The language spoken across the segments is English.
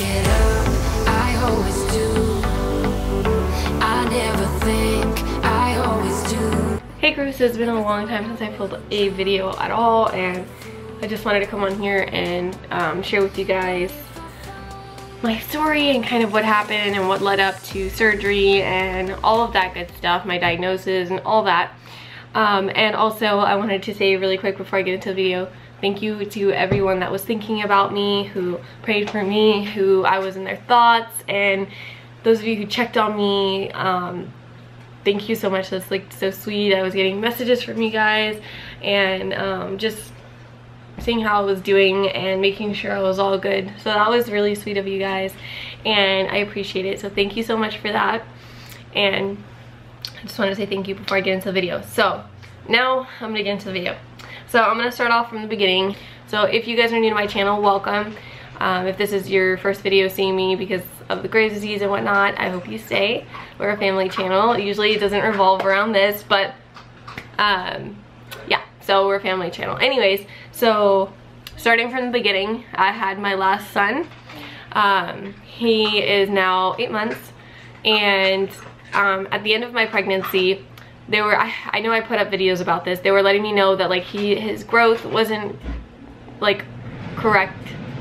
get up, I always do. I never think, I always do. Hey crew, so it's been a long time since I filmed a video at all, and I just wanted to come on here and share with you guys my story and kind of what happened and what led up to surgery and all of that good stuff, my diagnosis and all that. And also I wanted to say really quick before I get into the video, thank you to everyone that was thinking about me, who prayed for me, who I was in their thoughts, and those of you who checked on me. Thank you so much. That's like so sweet. I was getting messages from you guys and just seeing how I was doing and making sure I was all good. So that was really sweet of you guys and I appreciate it. So thank you so much for that. And I just want to say thank you before I get into the video. So now I'm gonna get into the video. So I'm gonna start off from the beginning. So if you guys are new to my channel, welcome. If this is your first video seeing me because of the Graves' disease and whatnot, I hope you stay. We're a family channel. Usually it doesn't revolve around this, but yeah, so we're a family channel. Anyways, so starting from the beginning, I had my last son. He is now 8 months, and at the end of my pregnancy, they were, I know I put up videos about this, they were letting me know that like his growth wasn't like correct.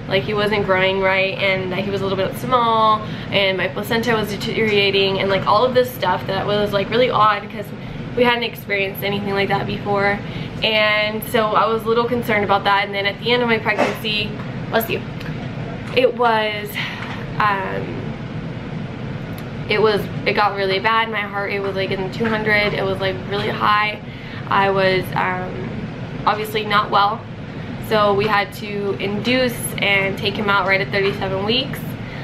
Like he wasn't growing right, and that he was a little bit small, and my placenta was deteriorating, and like all of this stuff that was like really odd because we hadn't experienced anything like that before. And so I was a little concerned about that. And then at the end of my pregnancy, bless you, it got really bad. My heart rate was like in the 200. It was like really high. I was obviously not well. So we had to induce and take him out right at 37 weeks.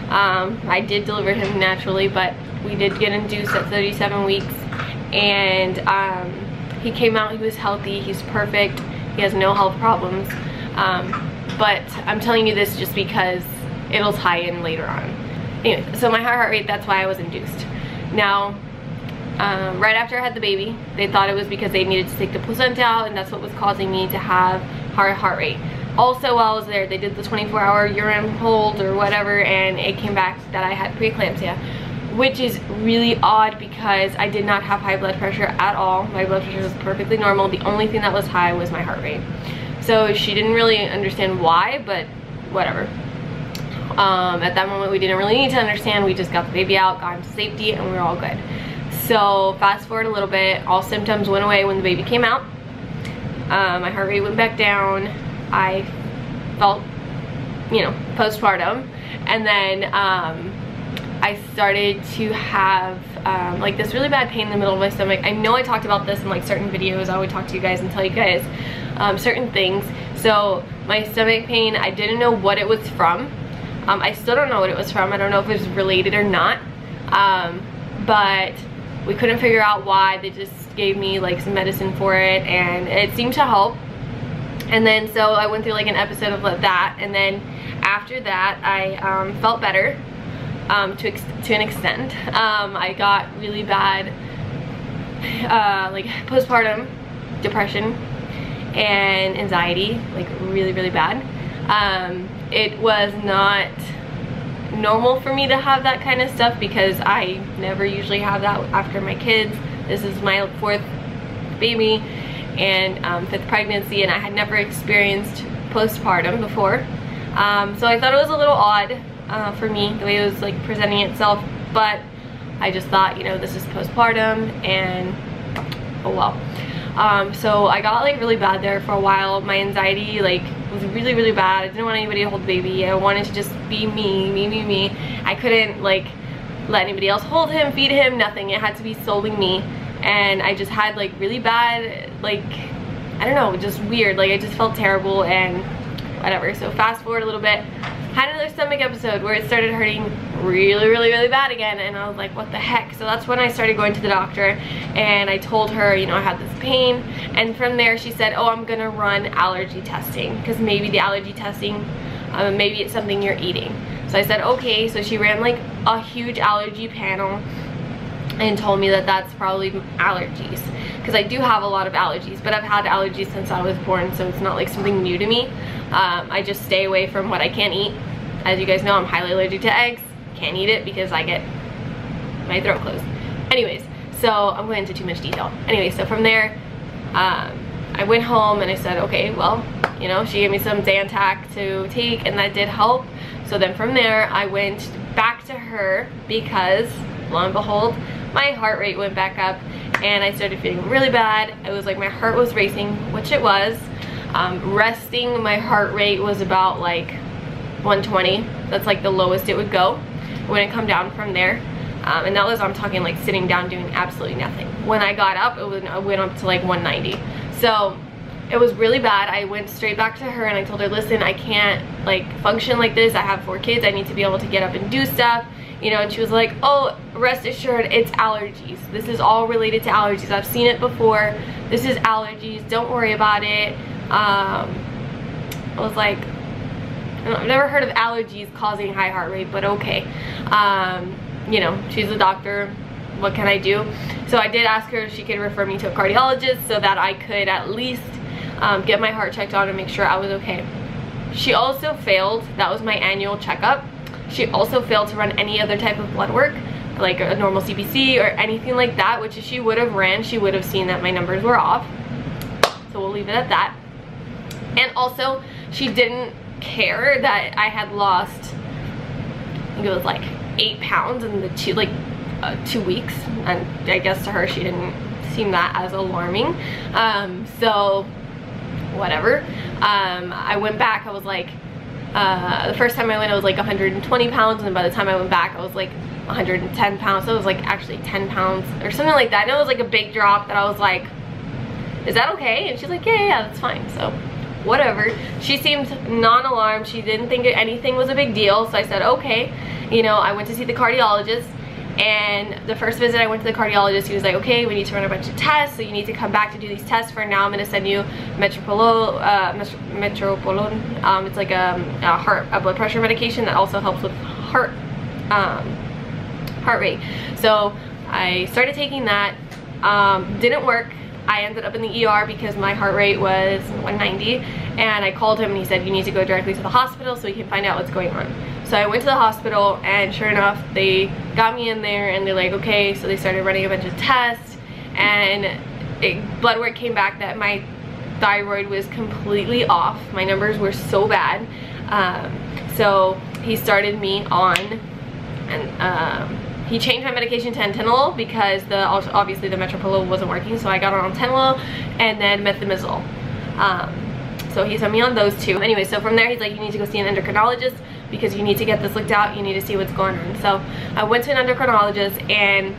I did deliver him naturally, but we did get induced at 37 weeks. And he came out, he was healthy, he's perfect, he has no health problems. But I'm telling you this just because it'll tie in later on. Anyway, so my heart rate, that's why I was induced. Now, right after I had the baby, they thought it was because they needed to take the placenta out, and that's what was causing me to have high heart rate. Also, while I was there, they did the 24-hour urine hold or whatever, and it came back that I had preeclampsia, which is really odd because I did not have high blood pressure at all. My blood pressure was perfectly normal. The only thing that was high was my heart rate. So she didn't really understand why, but whatever. At that moment, we didn't really need to understand. We just got the baby out, got him to safety, and we were all good. So fast forward a little bit, all symptoms went away when the baby came out. My heart rate went back down. I felt, you know, postpartum. And then I started to have like this really bad pain in the middle of my stomach. I know I talked about this in like certain videos. I would talk to you guys and tell you guys certain things. So my stomach pain, I didn't know what it was from. I still don't know what it was from. I don't know if it was related or not. But we couldn't figure out why. They just gave me like some medicine for it, and it seemed to help. And then so I went through like an episode of that, and then after that I felt better to an extent. I got really bad like postpartum depression and anxiety, like really bad. It was not normal for me to have that kind of stuff because I never usually have that after my kids. This is my 4th baby and 5th pregnancy, and I had never experienced postpartum before. So I thought it was a little odd for me, the way it was like presenting itself, but I just thought, you know, this is postpartum, and oh well. So I got like really bad there for a while. My anxiety like was really bad. I didn't want anybody to hold the baby. I wanted to just be me. I couldn't like let anybody else hold him, feed him, nothing. It had to be solely me. And I just had like really bad, like, I don't know, just weird. Like I just felt terrible and whatever. So fast forward a little bit, had another stomach episode where it started hurting really bad again, and I was like, what the heck? So that's when I started going to the doctor, and I told her, you know, I had this pain, and from there she said, oh, I'm gonna run allergy testing because maybe the allergy testing, maybe it's something you're eating. So I said okay. So she ran like a huge allergy panel and told me that that's probably allergies, because I do have a lot of allergies, but I've had allergies since I was born, so it's not like something new to me. I just stay away from what I can't eat. As you guys know, I'm highly allergic to eggs. Can't eat it because I get my throat closed. Anyways, so I'm going into too much detail. Anyway, so from there, I went home and I said, okay, well, you know, she gave me some Zantac to take and that did help. So then from there, I went back to her because, lo and behold, my heart rate went back up and I started feeling really bad. It was like my heart was racing, which it was. Resting, my heart rate was about like 120. That's like the lowest it would go. It wouldn't come down from there. And that was, I'm talking like sitting down doing absolutely nothing. When I got up, it went up to like 190. So it was really bad. I went straight back to her and I told her, listen, I can't like function like this. I have 4 kids. I need to be able to get up and do stuff. You know, and she was like, oh, rest assured, it's allergies. This is all related to allergies. I've seen it before. This is allergies. Don't worry about it. I was like, I've never heard of allergies causing high heart rate, but okay. You know, she's a doctor. What can I do? So I did ask her if she could refer me to a cardiologist so that I could at least get my heart checked on and make sure I was okay. She also failed, that was my annual checkup. She also failed to run any other type of blood work, like a normal CBC or anything like that, which if she would have ran, she would have seen that my numbers were off. So we'll leave it at that. And also, she didn't care that I had lost, I think it was like 8 pounds in the 2 weeks. And I guess to her, she didn't seem that as alarming. So whatever. I went back, I was like, the first time I went, I was like 120 pounds, and then by the time I went back, I was like 110 pounds. So it was like actually 10 pounds or something like that. And it was like a big drop that I was like, is that okay? And she's like, yeah, that's fine. So whatever. She seemed non-alarmed. She didn't think anything was a big deal. So I said, okay. You know, I went to see the cardiologist. And the first visit I went to the cardiologist, he was like, okay, we need to run a bunch of tests, so you need to come back to do these tests. For now, I'm going to send you Metropolone. It's like a blood pressure medication that also helps with heart rate. So I started taking that. Didn't work. I ended up in the ER because my heart rate was 190, and I called him and he said, you need to go directly to the hospital so we can find out what's going on. So I went to the hospital, and sure enough, they got me in there and they're like, okay. So they started running a bunch of tests, and blood work came back that my thyroid was completely off. My numbers were so bad. So he started me on, and he changed my medication to Antenol because obviously the Metropolone wasn't working. So I got on Antenol and then Methimazole. So he sent me on those 2. Anyway, so from there, he's like, you need to go see an endocrinologist because you need to get this looked out. You need to see what's going on. So I went to an endocrinologist, and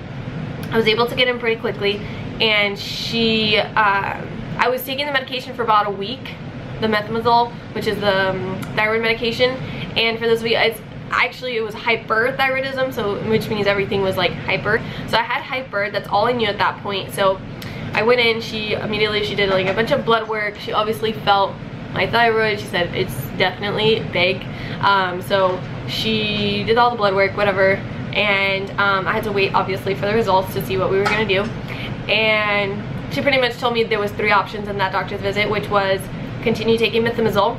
I was able to get in pretty quickly. And she, I was taking the medication for about a week, the Methimazole, which is the thyroid medication. And for this week, it was hyperthyroidism, so which means everything was like hyper. So I had hyper. That's all I knew at that point. So I went in. She did like a bunch of blood work. She obviously felt my thyroid. She said it's definitely big. So she did all the blood work, whatever, and I had to wait obviously for the results to see what we were gonna do. And she pretty much told me there was 3 options in that doctor's visit, which was continue taking Methimazole,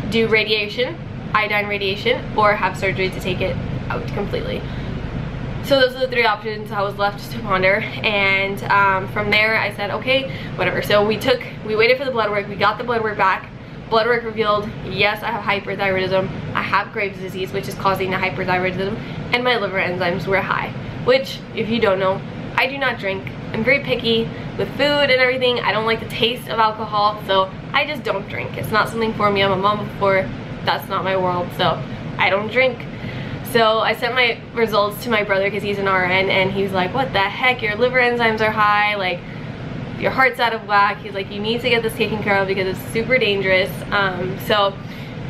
do radiation, iodine radiation, or have surgery to take it out completely. So those are the 3 options I was left to ponder. And from there I said, okay, whatever. So we waited for the blood work. We got the blood work back. Blood work revealed, yes, I have hyperthyroidism. I have Graves' disease, which is causing the hyperthyroidism, and my liver enzymes were high, which, if you don't know, I do not drink. I'm very picky with food and everything. I don't like the taste of alcohol, so I just don't drink. It's not something for me. I'm a mom before. That's not my world, so I don't drink. So I sent my results to my brother because he's an RN, and he's like, what the heck, your liver enzymes are high, like your heart's out of whack. He's like, you need to get this taken care of because it's super dangerous. So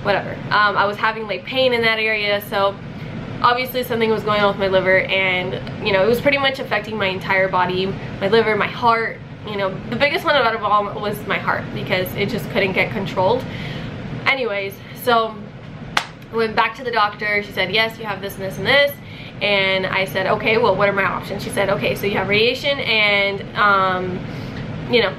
whatever. I was having like pain in that area, so obviously something was going on with my liver, and you know, it was pretty much affecting my entire body, my liver, my heart. You know, the biggest one out of all was my heart because it just couldn't get controlled. Anyways, so I went back to the doctor. She said, yes, you have this and this and this. And I said, okay, well, what are my options? She said, okay, so you have radiation and, you know,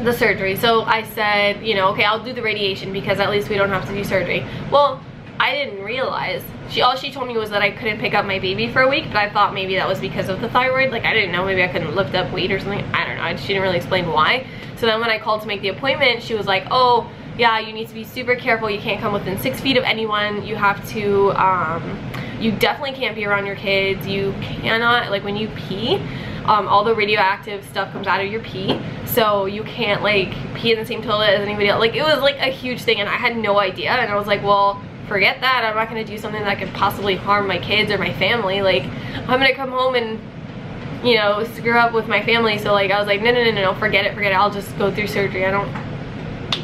the surgery. So I said, you know, okay, I'll do the radiation because at least we don't have to do surgery. Well, I didn't realize, all she told me was that I couldn't pick up my baby for a week, but I thought maybe that was because of the thyroid. Like, I didn't know, maybe I couldn't lift up weight or something. I don't know, she didn't really explain why. So then when I called to make the appointment, she was like, oh yeah, you need to be super careful. You can't come within 6 feet of anyone. You have to, you definitely can't be around your kids. You cannot, like, when you pee, all the radioactive stuff comes out of your pee, so you can't like pee in the same toilet as anybody else. Like, it was like a huge thing, and I had no idea, and I was like, well, forget that. I'm not gonna do something that could possibly harm my kids or my family. Like, I'm gonna come home and, you know, screw up with my family. So like, I was like, no, forget it, I'll just go through surgery.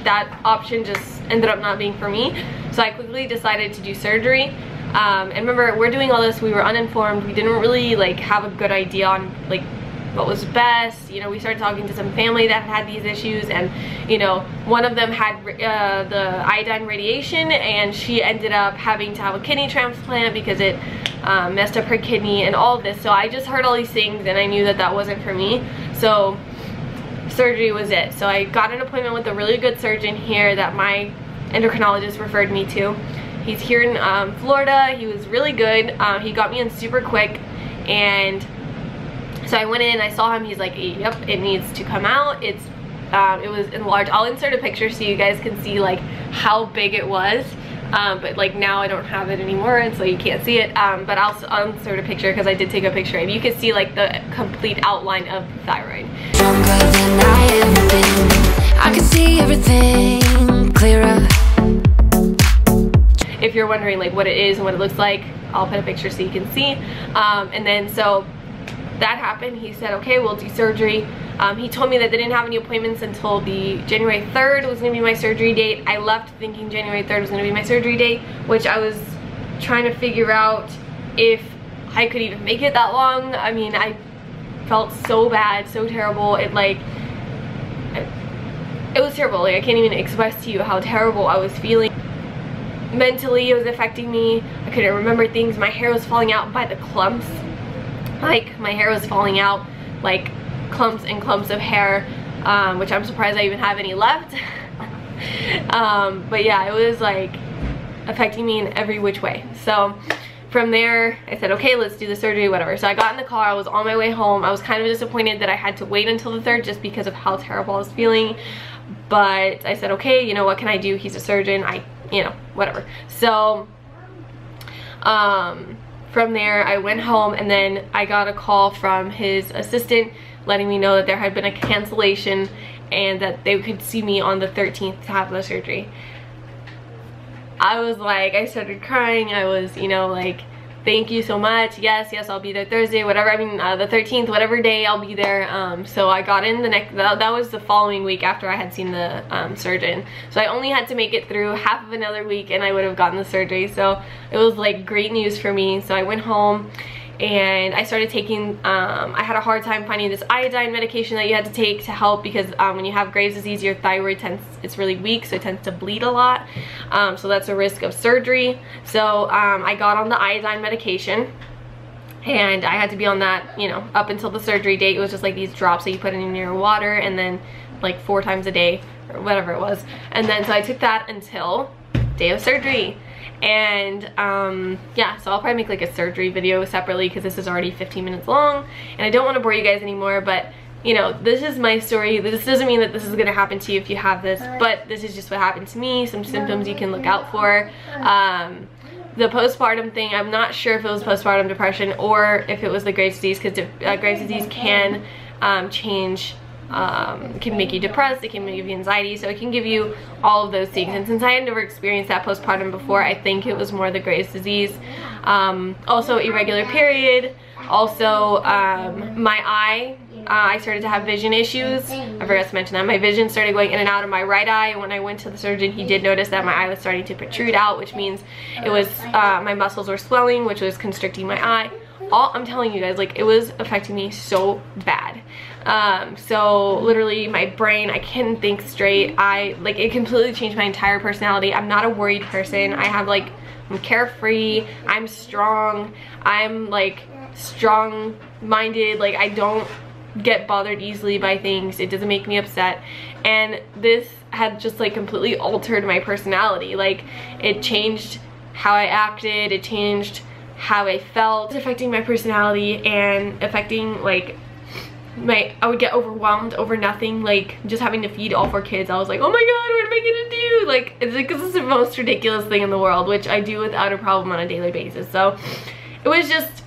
That option just ended up not being for me. So I quickly decided to do surgery. And remember, we're doing all this, we were uninformed, we didn't really like have a good idea on like what was best. You know, we started talking to some family that had these issues, and you know, one of them had the iodine radiation, and she ended up having to have a kidney transplant because it messed up her kidney and all of this. So I just heard all these things, and I knew that that wasn't for me. So surgery was it. So I got an appointment with a really good surgeon here that my endocrinologist referred me to. He's here in Florida. He was really good. He got me in super quick, and so I went in, I saw him, he's like, yep, it needs to come out. It was enlarged. I'll insert a picture so you guys can see like how big it was. But like now I don't have it anymore, and so you can't see it. But I'll insert a picture because I did take a picture, and you can see like the complete outline of the thyroid. Stronger than I ever been. I can see everything clearer. If you're wondering like what it is and what it looks like, I'll put a picture so you can see. And then so that happened. He said, okay, we'll do surgery. He told me that they didn't have any appointments until the January 3rd was going to be my surgery date. I left thinking January 3rd was going to be my surgery date, which I was trying to figure out if I could even make it that long. I mean, I felt so bad, so terrible. It was terrible. Like, I can't even express to you how terrible I was feeling. Mentally, it was affecting me. I couldn't remember things. My hair was falling out by the clumps. Like, my hair was falling out like clumps and clumps of hair, which I'm surprised I even have any left. But yeah, it was like affecting me in every which way. So from there, I said, okay, let's do the surgery, whatever. So I got in the car, I was on my way home. I was kind of disappointed that I had to wait until the 3rd just because of how terrible I was feeling. But I said, okay, you know, what can I do? He's a surgeon, you know, whatever. So from there, I went home, and then I got a call from his assistant letting me know that there had been a cancellation and that they could see me on the 13th to have the surgery. I was like, I started crying. I was, you know, like, thank you so much. Yes, I'll be there Thursday, whatever. I mean, the 13th, whatever day, I'll be there. So I got in the next, that was the following week after I had seen the surgeon. So I only had to make it through half of another week and I would have gotten the surgery. So it was like great news for me. So I went home and I started taking, I had a hard time finding this iodine medication that you had to take to help because when you have Graves' disease, your thyroid it's really weak, so it tends to bleed a lot. So that's a risk of surgery. So I got on the iodine medication, and I had to be on that, you know, up until the surgery date. It was just like these drops that you put in your water, and then like 4 times a day or whatever it was. And then so I took that until day of surgery. And yeah, so I'll probably make like a surgery video separately because this is already 15 minutes long and I don't want to bore you guys anymore. But you know, this is my story. This doesn't mean that this is gonna happen to you if you have this, but this is just what happened to me. Some symptoms you can look out for. The postpartum thing, I'm not sure if it was postpartum depression or if it was the Graves' disease, because Graves' disease can change, it can make you depressed, it can give you anxiety, so it can give you all of those things. And since I had never experienced that postpartum before, I think it was more the Graves' disease. Also irregular period, also my eye, I started to have vision issues. I forgot to mention that. My vision started going in and out of my right eye, and when I went to the surgeon, he did notice that my eye was starting to protrude out, which means it was, my muscles were swelling, which was constricting my eye. I'm telling you guys, like, it was affecting me so bad. So literally my brain, I couldn't think straight. Like, it completely changed my entire personality. I'm not a worried person. I have like, I'm carefree, I'm strong, I'm like strong minded. Like, I don't get bothered easily by things. It doesn't make me upset. And this had just like completely altered my personality. Like, it changed how I acted, it changed how I felt. It's affecting my personality and affecting like I would get overwhelmed over nothing, like just having to feed all 4 kids. I was like, oh my god, what am I gonna do? Like, it's like, this is the most ridiculous thing in the world, which I do without a problem on a daily basis. So it was just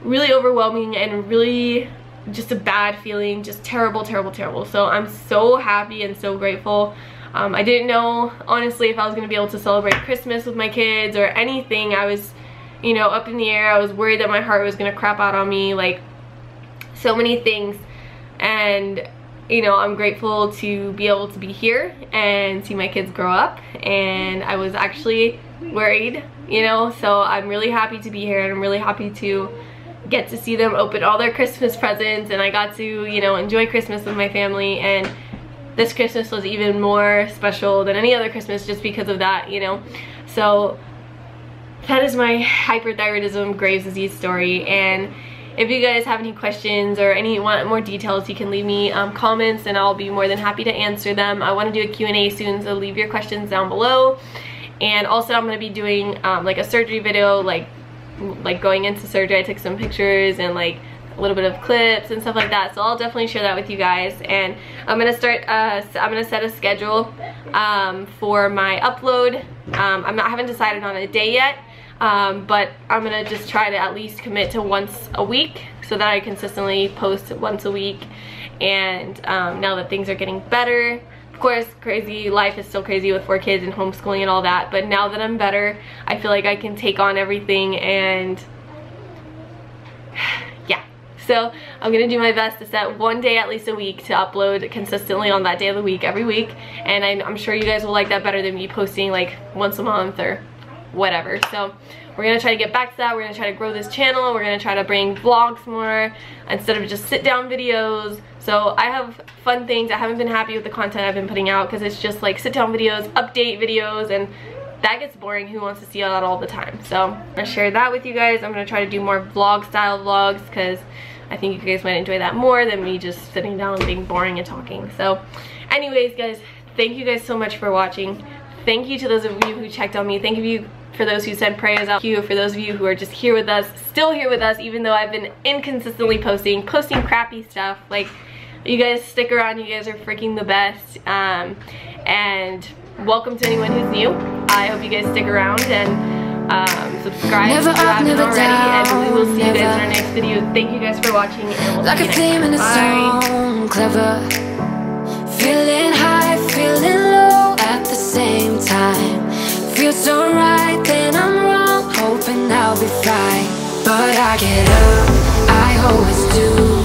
really overwhelming and really just a bad feeling, just terrible, terrible, terrible. So I'm so happy and so grateful. I didn't know, honestly, if I was gonna be able to celebrate Christmas with my kids or anything. I was, you know, up in the air. I was worried that my heart was gonna crap out on me, like so many things. And you know, I'm grateful to be able to be here and see my kids grow up. And I was actually worried, you know, so I'm really happy to be here, and I'm really happy to get to see them open all their Christmas presents, and I got to, you know, enjoy Christmas with my family. And this Christmas was even more special than any other Christmas just because of that, you know. So that is my hyperthyroidism Graves' disease story. And if you guys have any questions or want more details, you can leave me comments, and I'll be more than happy to answer them. I want to do a Q&A soon, so leave your questions down below. And also I'm going to be doing like a surgery video, like going into surgery. I took some pictures and like a little bit of clips and stuff like that, so I'll definitely share that with you guys. And I'm gonna start I'm gonna set a schedule for my upload. I haven't decided on a day yet, but I'm gonna just try to at least commit to once a week so that I consistently post once a week. And now that things are getting better, of course, crazy life is still crazy with 4 kids and homeschooling and all that, but now that I'm better, I feel like I can take on everything. And yeah, so I'm gonna do my best to set one day at least a week to upload consistently on that day of the week every week. And I'm sure you guys will like that better than me posting like once a month or whatever. So we're gonna try to get back to that. We're gonna try to grow this channel. We're gonna try to bring vlogs more instead of just sit down videos. So I have fun things. I haven't been happy with the content I've been putting out because it's just like sit down videos, update videos, and that gets boring. Who wants to see that all the time? So I'm gonna share that with you guys. I'm gonna try to do more vlog style vlogs because I think you guys might enjoy that more than me just sitting down and being boring and talking. So anyways, guys, thank you guys so much for watching. Thank you to those of you who checked on me. Thank you for those who sent prayers out. Thank you for those of you who are just here with us, still here with us, even though I've been inconsistently posting crappy stuff. Like, you guys stick around. You guys are freaking the best. And welcome to anyone who's new. I hope you guys stick around and subscribe if you haven't already. And we will see you guys in our next video. Thank you guys for watching, and we'll see you next time. Bye. Clever, feeling high, feeling low at the same time. Feels so right, then I'm wrong, hoping I'll be fine. But I get up, I always do.